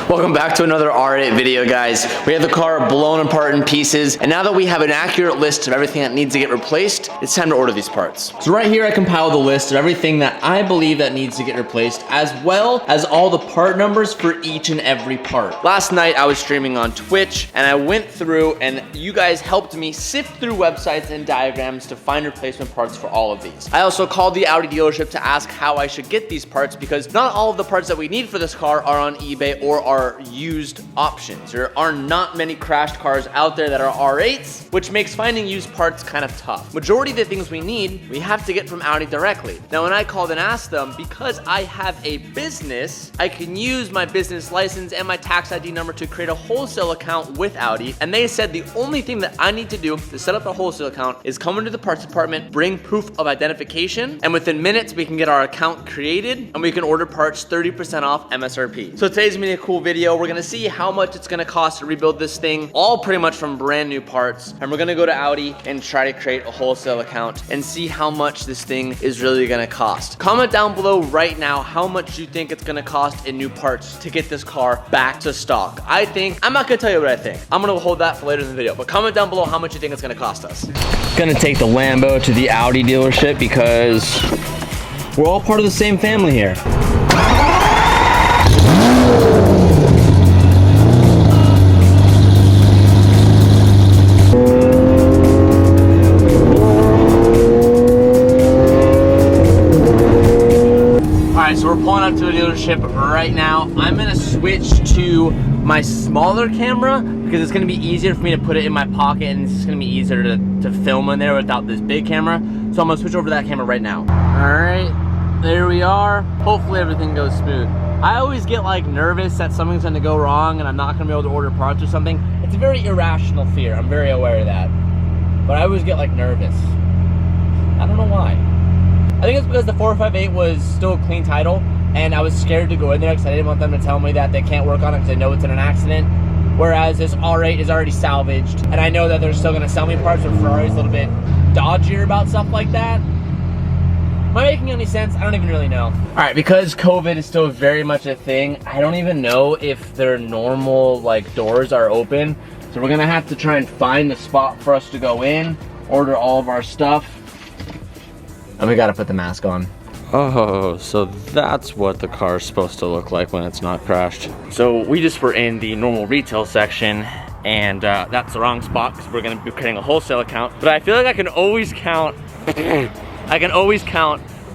Welcome back to another R8 video, guys. We have the car blown apart in pieces, and now that we have an accurate list of everything that needs to get replaced, it's time to order these parts. So right here I compiled the list of everything that I believe that needs to get replaced, as well as all the part numbers for each and every part. Last night I was streaming on Twitch, and I went through, and you guys helped me sift through websites and diagrams to find replacement parts for all of these. I also called the Audi dealership to ask how I should get these parts, because not all of the parts that we need for this car are on eBay or are used options. There are not many crashed cars out there that are R8s, which makes finding used parts kind of tough. Majority of the things we need, we have to get from Audi directly. Now, when I called and asked them, because I have a business, I can use my business license and my tax ID number to create a wholesale account with Audi, and they said the only thing that I need to do to set up a wholesale account is come into the parts department, bring proof of identification, and within minutes we can get our account created and we can order parts 30% off MSRP. So today's gonna be a cool video. We're gonna see how much it's gonna cost to rebuild this thing, all pretty much from brand new parts. And we're gonna go to Audi and try to create a wholesale account and see how much this thing is really gonna cost. Comment down below right now how much you think it's gonna cost in new parts to get this car back to stock. I'm not gonna tell you what I think. I'm gonna hold that for later in the video, but comment down below how much you think it's gonna cost us. Gonna take the Lambo to the Audi dealership because we're all part of the same family here. So we're pulling up to the dealership right now. I'm gonna switch to my smaller camera because it's gonna be easier for me to put it in my pocket, and it's just gonna be easier to film in there without this big camera. So I'm gonna switch over to that camera right now. All right, there we are. Hopefully everything goes smooth. I always get like nervous that something's gonna go wrong and I'm not gonna be able to order parts or something. It's a very irrational fear. I'm very aware of that. But I always get like nervous. I don't know why. I think it's because the 458 was still a clean title, and I was scared to go in there because I didn't want them to tell me that they can't work on it because I know it's in an accident. Whereas this R8 is already salvaged, and I know that they're still gonna sell me parts, but Ferrari's a little bit dodgier about stuff like that. Am I making any sense? I don't even really know. All right, because COVID is still very much a thing, I don't even know if their normal like doors are open. So we're gonna have to try and find the spot for us to go in, order all of our stuff. And we gotta put the mask on. Oh, so that's what the car's supposed to look like when it's not crashed. So we just were in the normal retail section, and that's the wrong spot because we're gonna be creating a wholesale account. But I feel like I can always count,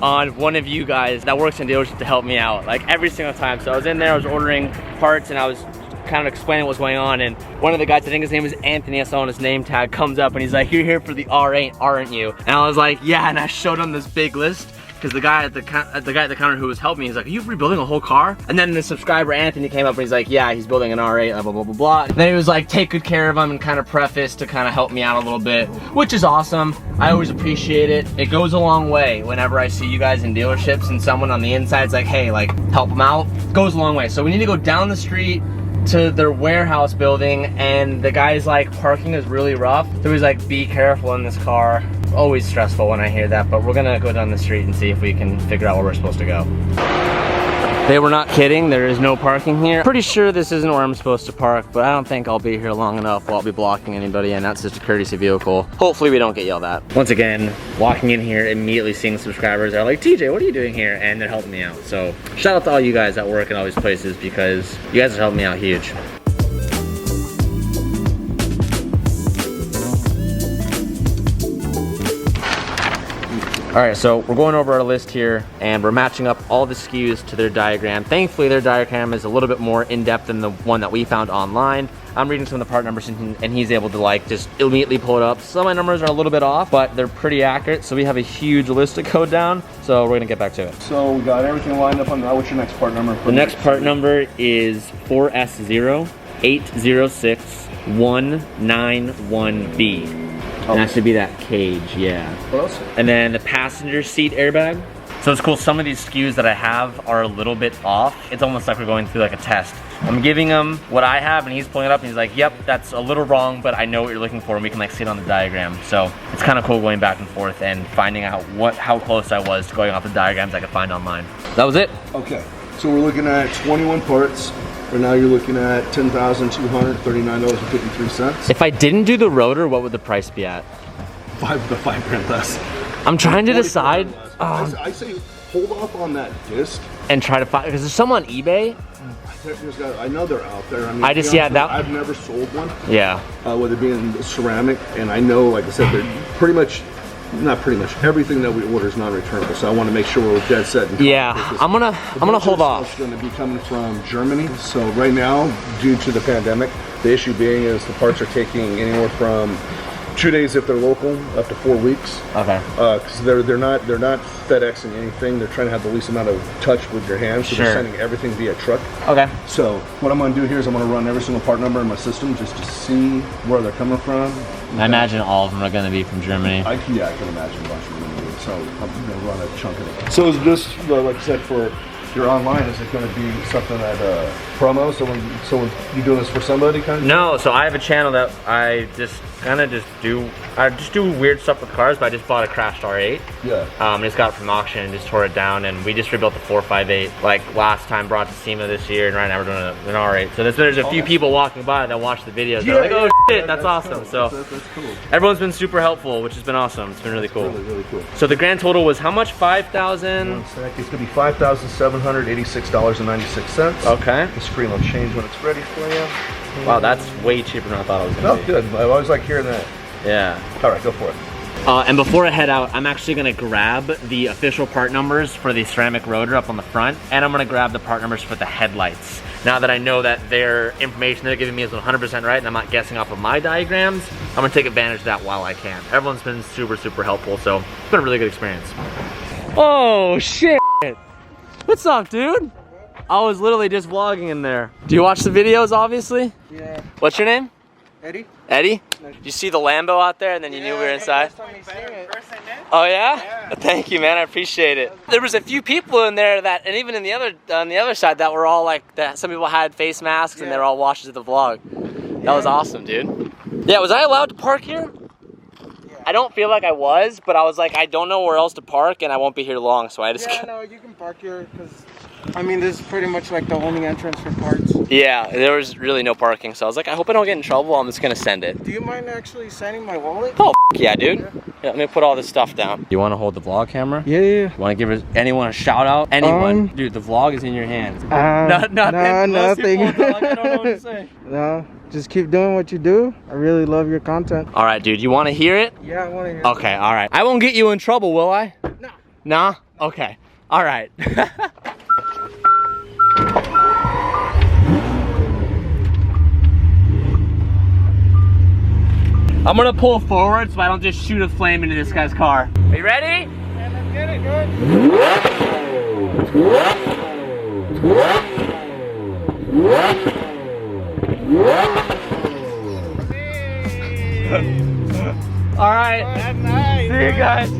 on one of you guys that works in dealership to help me out, like every single time. So I was in there, I was ordering parts, and I was kind of explaining what's going on, and one of the guys, I think his name is Anthony, I saw on his name tag, comes up and he's like, "You're here for the R8, aren't you?" And I was like, "Yeah," and I showed him this big list because the guy at the counter who was helping me, he's like, "Are you rebuilding a whole car?" And then the subscriber Anthony came up and he's like, "Yeah, he's building an R8, blah blah blah blah." And then he was like, "Take good care of him," and kind of preface to kind of help me out a little bit, which is awesome. I always appreciate it. It goes a long way whenever I see you guys in dealerships and someone on the inside's like, "Hey, like help them out." It goes a long way. So we need to go down the street to their warehouse building, and the guy's like, parking is really rough, so he's like, "Be careful in this car." Always stressful when I hear that, but we're gonna go down the street and see if we can figure out where we're supposed to go. They were not kidding, there is no parking here. Pretty sure this isn't where I'm supposed to park, but I don't think I'll be here long enough while I'll be blocking anybody, and that's just a courtesy vehicle. Hopefully we don't get yelled at. Once again, walking in here, immediately seeing subscribers are like, "TJ, what are you doing here?" And they're helping me out. So shout out to all you guys that work in all these places because you guys are helping me out huge. All right, so we're going over our list here and we're matching up all the SKUs to their diagram. Thankfully, their diagram is a little bit more in-depth than the one that we found online. I'm reading some of the part numbers and he's able to like just immediately pull it up. Some of my numbers are a little bit off, but they're pretty accurate. So we have a huge list to go down. So we're gonna get back to it. So we got everything lined up on that. What's your next part number? The next part number is 4S0806-191B. And that should be that cage, yeah. What else? And then the passenger seat airbag. So it's cool, some of these SKUs that I have are a little bit off. It's almost like we're going through like a test. I'm giving him what I have and he's pulling it up and he's like, "Yep, that's a little wrong, but I know what you're looking for," and we can like see it on the diagram. So it's kind of cool going back and forth and finding out how close I was to going off the diagrams I could find online. That was it. Okay, so we're looking at 21 parts. Right now you're looking at $10,239.53. If I didn't do the rotor, what would the price be at? $5 grand less. I'm trying to decide. I say hold off on that disc. And try to find, because there's some on eBay. I know they're out there. I mean, I've never sold one. Yeah. With it being ceramic, and I know, like I said, they're pretty much, not pretty much, everything that we order is non-returnable. So I want to make sure we're dead set. Yeah, I'm gonna hold off. It's going to be coming from Germany. So right now, due to the pandemic, the issue being is the parts are taking anywhere from 2 days if they're local, up to 4 weeks. Okay. Because they're not FedExing anything. They're trying to have the least amount of touch with your hands. So they're sending everything via truck. Okay. So what I'm going to do here is I'm going to run every single part number in my system just to see where they're coming from. I imagine all of them are going to be from Germany. I can imagine a bunch of them. So I'm going to run a chunk of it. So is this, like I said, for your online, is it going to be something that promo? So when you doing this for somebody kind of? No, so I have a channel that I just do weird stuff with cars, but I just bought a crashed R8. Yeah. Just got it from auction and just tore it down, and we just rebuilt the 458 like last time, brought to SEMA this year, and right now we're doing an R8. So there's a few people walking by that watch the videos. They're like, oh shit, that's awesome. Cool. So that's cool. Everyone's been super helpful, which has been awesome. It's been really cool. Really cool. So the grand total was how much? 5,000. One sec. It's gonna be $5,786.96. Okay. The screen will change when it's ready for you. Wow, that's way cheaper than I thought it was gonna be. Oh, good. I always like hearing that. Yeah. All right, go for it. And before I head out, I'm actually gonna grab the official part numbers for the ceramic rotor up on the front, and I'm gonna grab the part numbers for the headlights. Now that I know that their information they're giving me is 100% right and I'm not guessing off of my diagrams, I'm gonna take advantage of that while I can. Everyone's been super, super helpful, so it's been a really good experience. Oh, shit. What's up, dude? I was literally just vlogging in there. Do you watch the videos, obviously? Yeah. What's your name? Eddie? Eddie? Did you see the Lambo out there and then you knew we were inside? Oh yeah? Thank you, man. I appreciate it. There was a few people in there that, and even on the other side, that were all like that. Some people had face masks and they're all watching the vlog. That was awesome, dude. Yeah, was I allowed to park here? I don't feel like I was, but I was like, I don't know where else to park and I won't be here long, so I just. Yeah, no, you can park here because, I mean, this is pretty much like the only entrance for parts. Yeah, there was really no parking, so I was like, I hope I don't get in trouble. I'm just gonna send it. Do you mind actually signing my wallet? Oh, yeah, dude. Yeah, let me put all this stuff down. You want to hold the vlog camera? Yeah. You want to give anyone a shout out? Anyone? Dude, the vlog is in your hands. Nothing. No, nothing. I don't know what to say. No, just keep doing what you do. I really love your content. All right, dude. You want to hear it? Yeah, I want to hear it. Okay, all right. I won't get you in trouble, will I? No. Nah? Okay. All right. I'm gonna pull forward so I don't just shoot a flame into this guy's car. Are you ready? Yeah, let's get it, good. All right. That's nice. See you guys.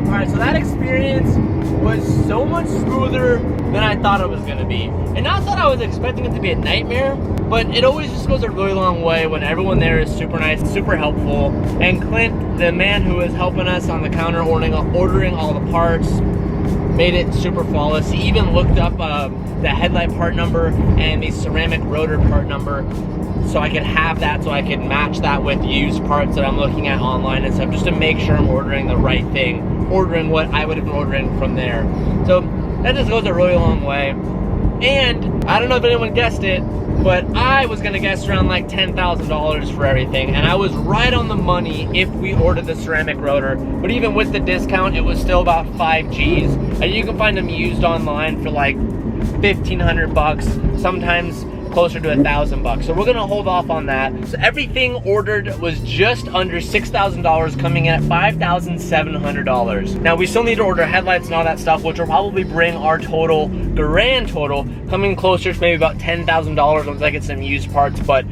All right, so that experience was so much smoother than I thought it was gonna be. And not that I was expecting it to be a nightmare, but it always just goes a really long way when everyone there is super nice, super helpful. And Clint, the man who was helping us on the counter ordering all the parts, made it super flawless. He even looked up the headlight part number and the ceramic rotor part number so I could have that, so I could match that with used parts that I'm looking at online and stuff, just to make sure I'm ordering the right thing, ordering what I would have been ordering from there. So that just goes a really long way. And I don't know if anyone guessed it, but I was gonna guess around like $10,000 for everything, and I was right on the money if we ordered the ceramic rotor. But even with the discount, it was still about 5 G's. And you can find them used online for like 1,500 bucks, sometimes closer to $1,000 bucks. So we're gonna hold off on that. So everything ordered was just under $6,000, coming in at $5,700. Now we still need to order headlights and all that stuff, which will probably bring our total, grand total, coming closer to maybe about $10,000 once I get some used parts. But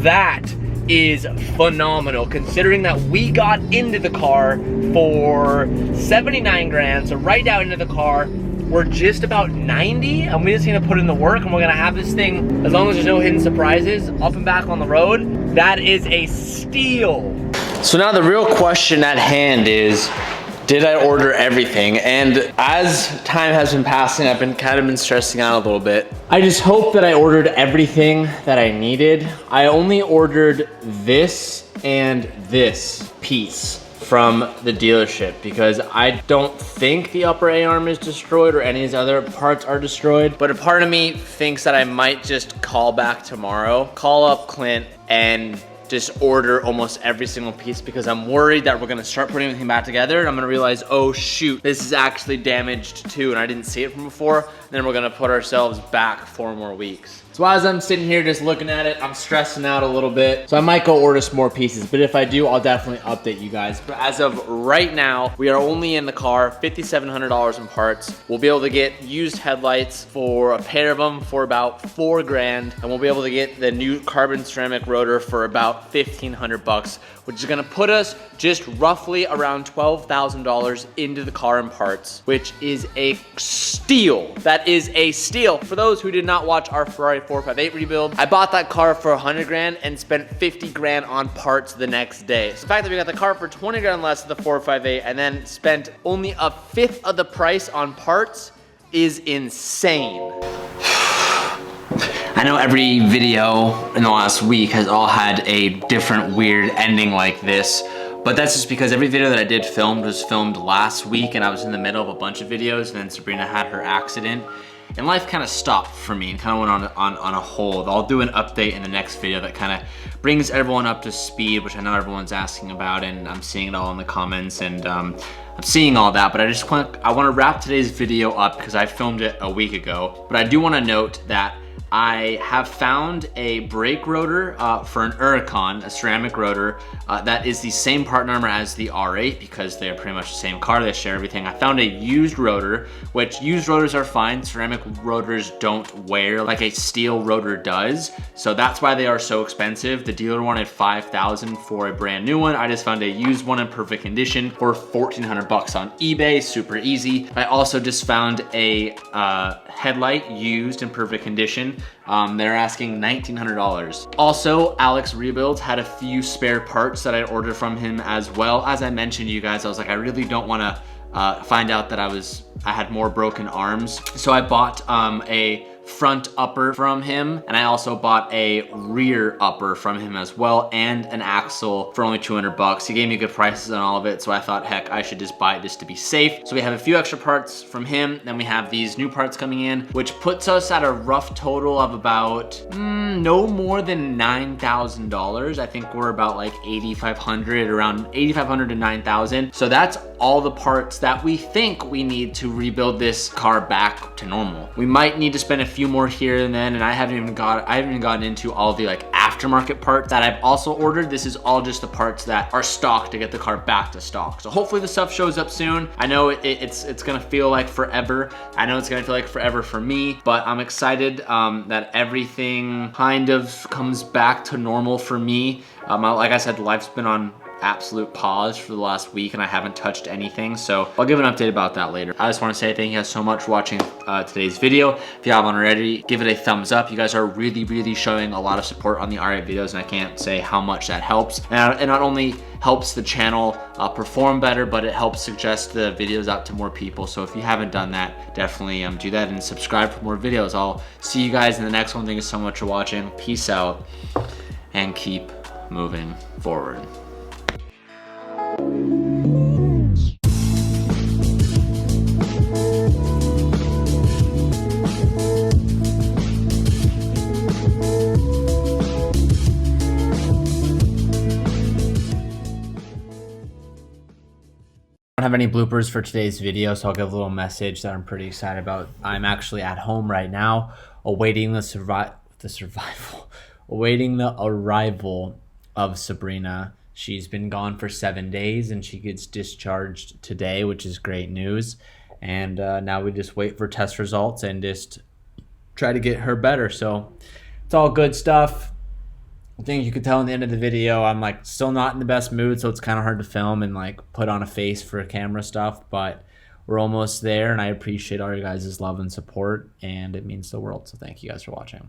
that is phenomenal, considering that we got into the car for 79 grand. So right out into the car, we're just about 90, and we just need to put in the work, and we're gonna have this thing, as long as there's no hidden surprises, up and back on the road. That is a steal. So now the real question at hand is, did I order everything? And as time has been passing, I've been kind of stressing out a little bit. I just hope that I ordered everything that I needed. I only ordered this and this piece from the dealership because I don't think the upper A-arm is destroyed or any of these other parts are destroyed. But a part of me thinks that I might just call back tomorrow, call up Clint, and just order almost every single piece because I'm worried that we're gonna start putting everything back together and I'm gonna realize, oh shoot, this is actually damaged too and I didn't see it from before. Then we're gonna put ourselves back 4 more weeks. So as I'm sitting here just looking at it, I'm stressing out a little bit. So I might go order some more pieces, but if I do, I'll definitely update you guys. But as of right now, we are only in the car, $5,700 in parts. We'll be able to get used headlights for a pair of them for about 4 grand, and we'll be able to get the new carbon ceramic rotor for about 1,500 bucks, which is gonna put us just roughly around $12,000 into the car in parts, which is a steal. That is a steal. For those who did not watch our Ferrari 458 rebuild, I bought that car for 100 grand and spent 50 grand on parts the next day. So the fact that we got the car for 20 grand less than the 458 and then spent only a fifth of the price on parts is insane. I know every video in the last week has all had a different weird ending like this, but that's just because every video that I did filmed was filmed last week and I was in the middle of a bunch of videos and then Sabrina had her accident. And life kind of stopped for me and kind of went on a hold. I'll do an update in the next video that kind of brings everyone up to speed, which I know everyone's asking about, and I'm seeing it all in the comments, and I'm seeing all that. But I want to wrap today's video up because I filmed it a week ago. But I do want to note that I have found a brake rotor for an Huracan, a ceramic rotor that is the same part number as the R8 because they are pretty much the same car, they share everything. I found a used rotor, which used rotors are fine. Ceramic rotors don't wear like a steel rotor does, so that's why they are so expensive. The dealer wanted $5,000 for a brand new one. I just found a used one in perfect condition for 1,400 bucks on eBay, super easy. I also just found a headlight used in perfect condition. They're asking $1,900. Also, Alex Rebuilds had a few spare parts that I ordered from him as well. As I mentioned to you guys, I was like, I really don't want to find out that I had more broken arms. So I bought a front upper from him, and I also bought a rear upper from him as well, and an axle for only 200 bucks. He gave me good prices on all of it, so I thought, heck, I should just buy it just to be safe. So we have a few extra parts from him, then we have these new parts coming in, which puts us at a rough total of about no more than $9,000. I think we're about like 8,500, around 8,500 to 9,000. So that's all the parts that we think we need to rebuild this car back to normal. We might need to spend a few more here and then, and I haven't even gotten into all the like aftermarket parts that I've also ordered. This is all just the parts that are stock to get the car back to stock. So hopefully the stuff shows up soon. I know it's gonna feel like forever. I know it's gonna feel like forever for me, but I'm excited that everything kind of comes back to normal for me. Like I said, life's been on absolute pause for the last week and I haven't touched anything, so I'll give an update about that later. I just want to say thank you guys so much for watching today's video. If you haven't already, give it a thumbs up. You guys are really showing a lot of support on the R8 videos, and I can't say how much that helps. And it not only helps the channel perform better, but it helps suggest the videos out to more people. So if you haven't done that, definitely do that and subscribe for more videos. I'll see you guys in the next one. Thank you so much for watching. Peace out and keep moving forward. I don't have any bloopers for today's video, so I'll give a little message that I'm pretty excited about. I'm actually at home right now, awaiting awaiting the arrival of Sabrina. She's been gone for 7 days and she gets discharged today, which is great news. And now we just wait for test results and just try to get her better. So it's all good stuff. I think you could tell in the end of the video, I'm like still not in the best mood, so it's kind of hard to film and like put on a face for camera stuff, but we're almost there, and I appreciate all you guys' love and support, and it means the world. So thank you guys for watching.